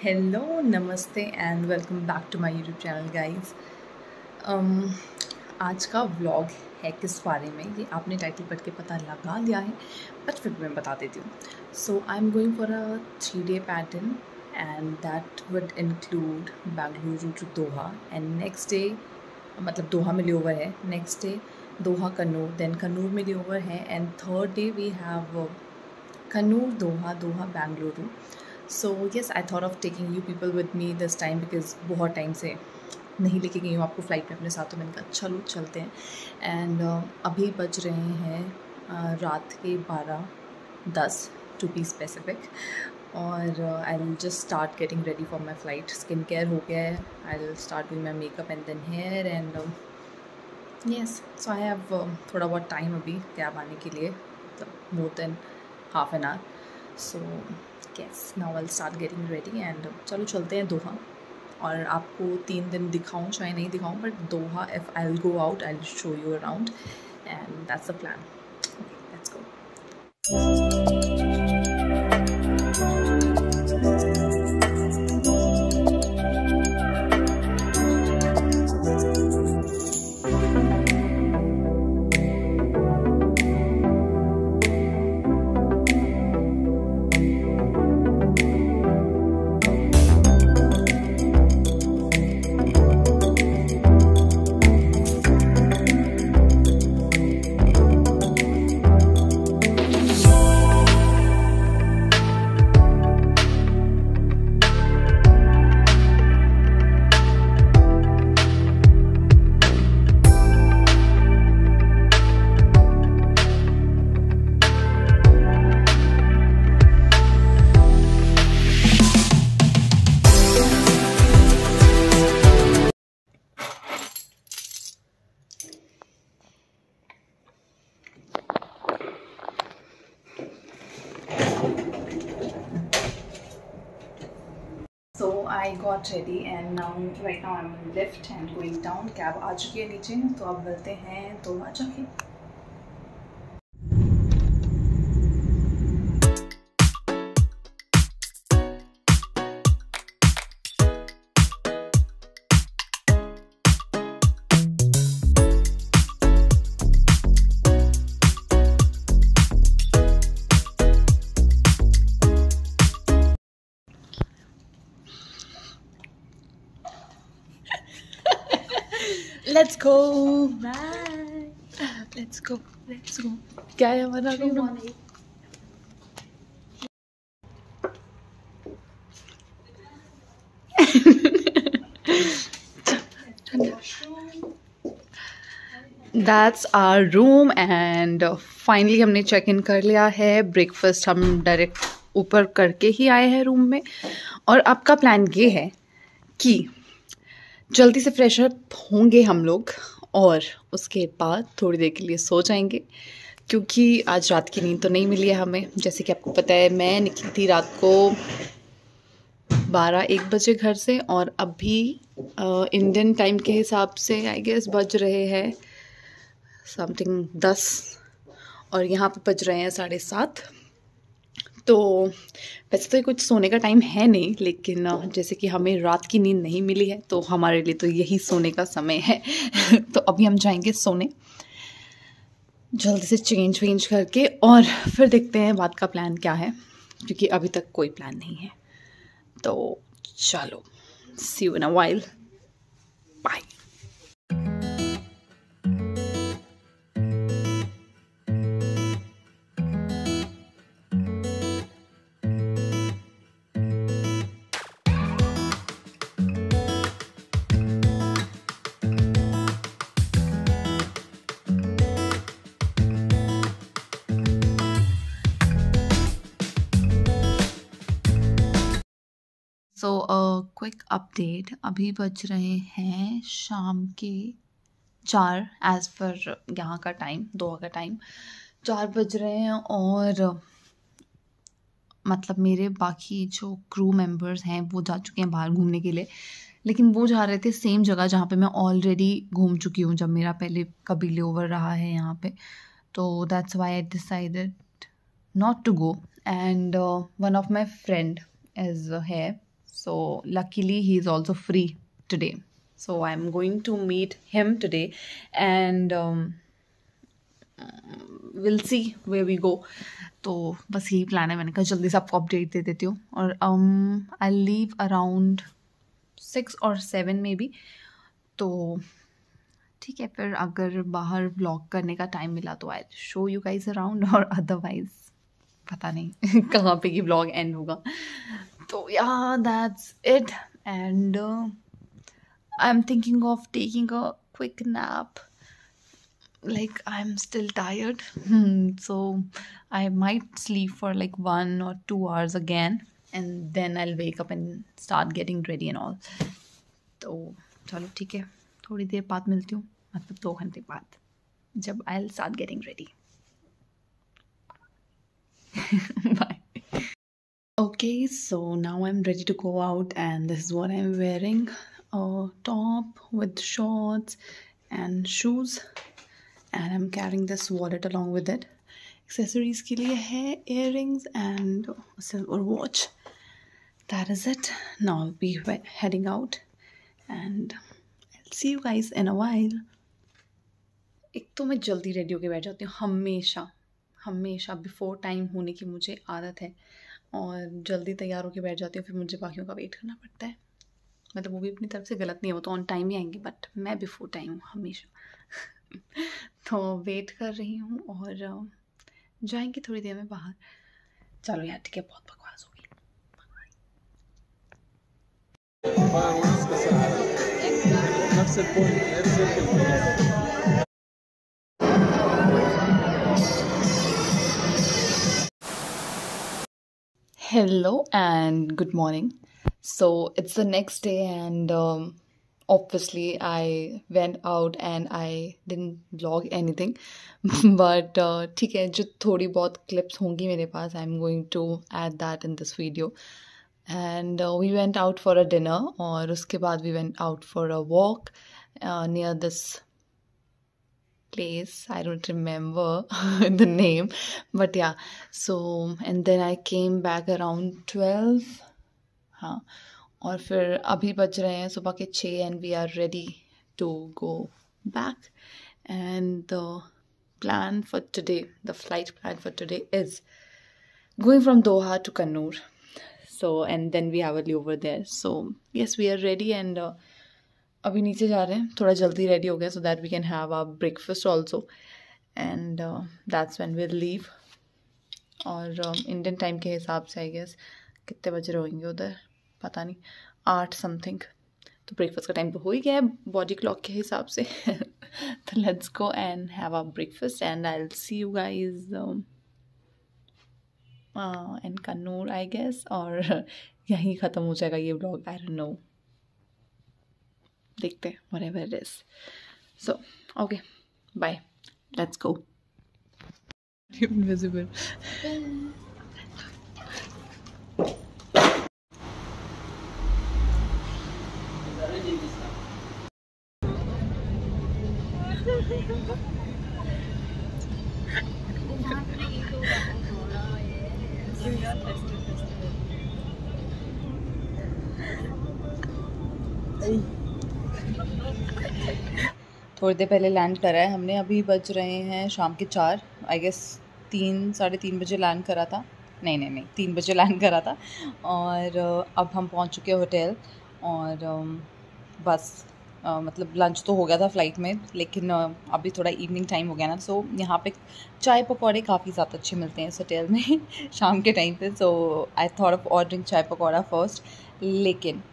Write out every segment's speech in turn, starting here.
Hello, नमस्ते and welcome back to my YouTube channel guys. आज का व्लॉग है किस बारे में, ये आपने टाइटल पढ़ के पता लगा लिया है, बट फिर मैं बता देती हूँ। So I am going for a 3-day pattern and that would include Bengaluru to Doha and next day, मतलब दोहा में लेओवर है, next day Doha Kannur, then Kannur में लेओवर है and third day we have Kannur Doha, Doha Bengaluru. So yes, I thought of taking you people with me this time because बहुत time से नहीं लेके गई हूँ आपको फ्लाइट में अपने साथ, तो मैंने कहा चलो चलते हैं। एंड अभी बज रहे हैं रात के 12:10 टू बी स्पेसिफिक, और I will just start getting ready for my flight. Skin care हो गया है, I will start doing my makeup and then hair and yes, so I have थोड़ा बहुत टाइम अभी कैब आने के लिए, मतलब more than half an hour. So yes, now I'll start getting ready and चलो चलते हैं दोहा। और आपको 3 दिन दिखाऊं चाहे नहीं दिखाऊं, but Doha if I'll go out I'll show you around and that's the plan. Okay, let's go. So I got ready and right now I'm in lift and going down. Cab आ चुकी है नीचे, तो अब मिलते हैं दोहा जाके। Let's go. Bye. Let's go. Let's go. क्या है हमारा room? That's our room and finally हमने चेक इन कर लिया है। ब्रेकफास्ट हम डायरेक्ट ऊपर करके ही आए हैं रूम में, और अब का प्लान ये है कि जल्दी से फ्रेश अप होंगे हम लोग और उसके बाद थोड़ी देर के लिए सो जाएंगे, क्योंकि आज रात की नींद तो नहीं मिली है हमें। जैसे कि आपको पता है, मैं निकली थी रात को 12-1 बजे घर से, और अभी इंडियन टाइम के हिसाब से आई गेस बज रहे हैं समथिंग 10, और यहाँ पे बज रहे हैं 7:30। तो वैसे तो कुछ सोने का टाइम है नहीं, लेकिन जैसे कि हमें रात की नींद नहीं मिली है तो हमारे लिए तो यही सोने का समय है। तो अभी हम जाएंगे सोने, जल्दी से चेंज वेंज करके, और फिर देखते हैं बाद का प्लान क्या है, क्योंकि अभी तक कोई प्लान नहीं है। तो चलो, see you in a while, bye. So quick update, अभी बज रहे हैं शाम के 4 एज़ पर यहाँ का टाइम, दोहा का टाइम 4 बज रहे हैं। और मतलब मेरे बाकी जो क्रू मेंबर्स हैं वो जा चुके हैं बाहर घूमने के लिए, लेकिन वो जा रहे थे सेम जगह जहाँ पे मैं ऑलरेडी घूम चुकी हूँ जब मेरा पहले कभी लेओवर रहा है यहाँ पे। तो that's why I decided not to go, and one of my friend is here, So luckily he is also free today, so I'm going to meet him today, and we'll see where we go. तो बस यही plan है, मैंने कहा जल्दी से आपको update दे देती हूँ. और I leave around 6 or 7 may be. तो ठीक है, फिर अगर बाहर ब्लॉग करने का टाइम मिला तो I show you guys around, और अदरवाइज पता नहीं कहाँ पे ये ब्लॉग एंड होगा. तो या that's it, and I am thinking of taking a quick nap. Like I'm still tired, so I might sleep for like 1 or 2 hours again, and then I'll wake up and start getting ready and all. तो चलो ठीक है, थोड़ी देर बाद मिलती हूँ, मतलब 2 घंटे बाद, जब I'll start getting ready. Bye. Okay, so now I'm ready to go out, and this is what I'm wearing: a top with shorts and shoes. And I'm carrying this wallet along with it. Accessories के लिए है earrings and a silver watch. That is it. Now I'll be heading out, and I'll see you guys in a while. एक तो मैं जल्दी ready होके बैठ जाती हूँ हमेशा बिफोर टाइम होने की मुझे आदत है, और जल्दी तैयार होके बैठ जाती हूँ, फिर मुझे बाकियों का वेट करना पड़ता है. मतलब वो भी अपनी तरफ से गलत नहीं है, वो तो ऑन टाइम ही आएंगे, बट मैं बिफोर टाइम हूँ हमेशा. तो वेट कर रही हूँ, और जाएंगे थोड़ी देर में बाहर. चलो यार ठीक है, बहुत बकवास होगी. Hello and good morning. So it's the next day, and obviously I went out and I didn't vlog anything. But ठीक है, जो थोड़ी बहुत clips होंगी मेरे पास, I'm going to add that in this video. And we went out for a dinner, और उसके बाद we went out for a walk near this place. I don't remember the name, but yeah. So and then I came back around 12. हाँ, और फिर अभी बज रहे हैं सुबह के 6, and we are ready to go back. And the plan for today, the flight plan for today is going from Doha to Kannur. So and then we have a layover there. So yes, we are ready, and अभी नीचे जा रहे हैं, थोड़ा जल्दी ready हो गया so that we can have our breakfast also, and that's when we'll leave. और इंडियन टाइम के हिसाब से आई गेस कितने बज रहे होंगे उधर, पता नहीं, 8 समथिंग. तो ब्रेकफास्ट का टाइम तो हो ही गया है बॉडी क्लॉक के हिसाब से. तो let's go and have our breakfast, and I will see you guys in Kannur I guess, और यहीं ख़त्म हो जाएगा ये व्लॉग. आई डोंट नो, देखते हैं, whatever it is. So okay, bye, let's go. Invisible. थोड़ी देर पहले लैंड करा है हमने, अभी बज रहे हैं शाम के 4. आई गेस 3-3:30 बजे लैंड करा था. नहीं 3 बजे लैंड करा था. और अब हम पहुंच चुके हैं होटल, और बस मतलब लंच तो हो गया था फ़्लाइट में, लेकिन अभी थोड़ा इवनिंग टाइम हो गया ना. सो यहाँ पे चाय पकौड़े काफ़ी ज़्यादा अच्छे मिलते हैं इस होटल में शाम के टाइम पे. सो आई थॉट ऑफ ऑर्डरिंग चाय पकौड़ा फर्स्ट, लेकिन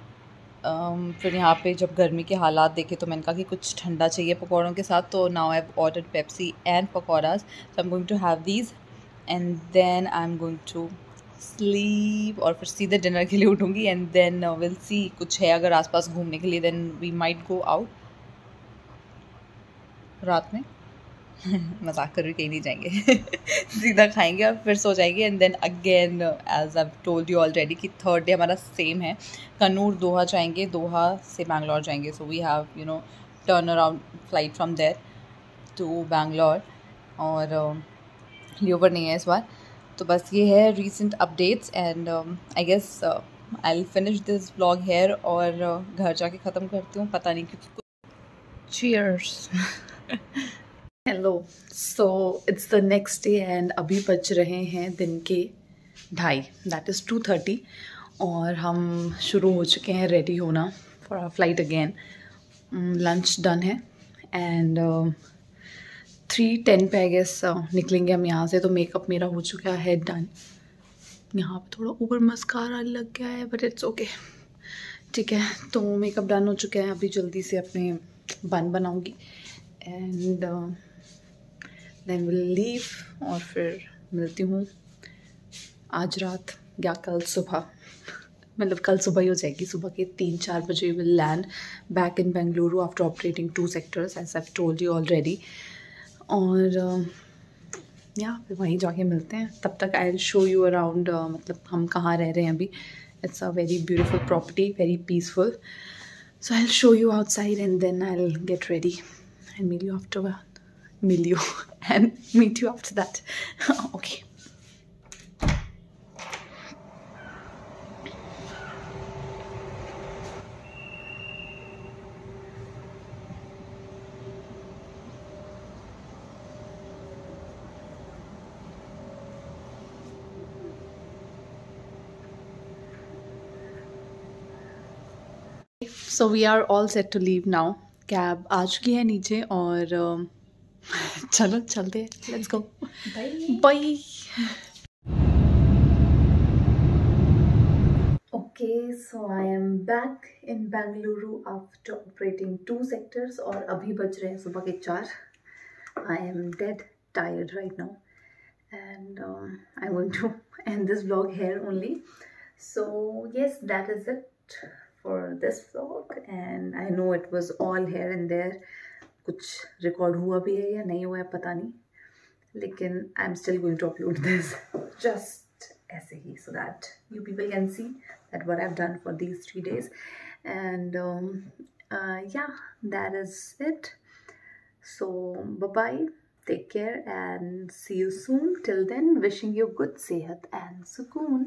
फिर यहाँ पे जब गर्मी के हालात देखे तो मैंने कहा कि कुछ ठंडा चाहिए पकौड़ों के साथ. तो now I have ordered Pepsi and pakodas. So I am going to have these, and then I am going to sleep, और फिर सीधे डिनर के लिए उठूँगी. एंड देन विल सी, कुछ है अगर आसपास घूमने के लिए, then we might go out रात में. मजाक कर रही, कहीं नहीं जाएंगे. सीधा खाएंगे और फिर सो जाएंगे. And then again as I told you already कि 3rd डे हमारा सेम है. कन्नूर दोहा जाएंगे, दोहा से बैंगलोर जाएंगे. So we have turn around flight from there to Bangalore, और लेओवर नहीं है इस बार. तो बस ये है recent updates, and I guess I'll finish this vlog here और घर जाके ख़त्म करती हूँ, पता नहीं क्योंकि Cheers. Hello, so it's the next day and अभी बज रहे हैं दिन के 2:30, दैट इज़ 2:30 और हम शुरू हो चुके हैं रेडी होना for our flight again. Lunch done है एंड 3:10 पे आई गेस निकलेंगे हम यहाँ से. तो मेकअप मेरा हो चुका है डन. यहाँ पे थोड़ा ऊपर मस्कारा लग गया है बट इट्स ओके. ठीक है, तो मेकअप डन हो चुका है. अभी जल्दी से अपने बन बनाऊँगी एंड देन विल लीव और फिर मिलती हूँ आज रात या कल सुबह. मतलब कल सुबह ही हो जाएगी. सुबह के 3-4 बजे will land back in Bengaluru after operating 2 sectors as I have told you already. और या फिर वहीं जाके मिलते हैं. तब तक I will show you around मतलब हम कहाँ रह रहे हैं अभी. It's a very beautiful property, very peaceful. So I'll show you outside and then I'll get ready and meet you afterward. Meet you and meet you after that. Okay. So we are all set to leave now. Cab आ चुकी है नीचे और चलो चलते हैं. Let's go. Bye. Bye. Okay, so I am back in Bengaluru after operating 2 sectors और अभी बज रहे हैं सुबह के 4. I am dead tired right now and I'm going to end this vlog here only. So yes, that is it for this vlog and I know it was all here and there. कुछ record हुआ भी है या नहीं हुआ है पता नहीं, लेकिन I am still going to upload this just ऐसे ही so that you people can see that what I've done for these 3 days and yeah, that is it. So bye bye, take care and see you soon. Till then, wishing you good sehat and sukoon.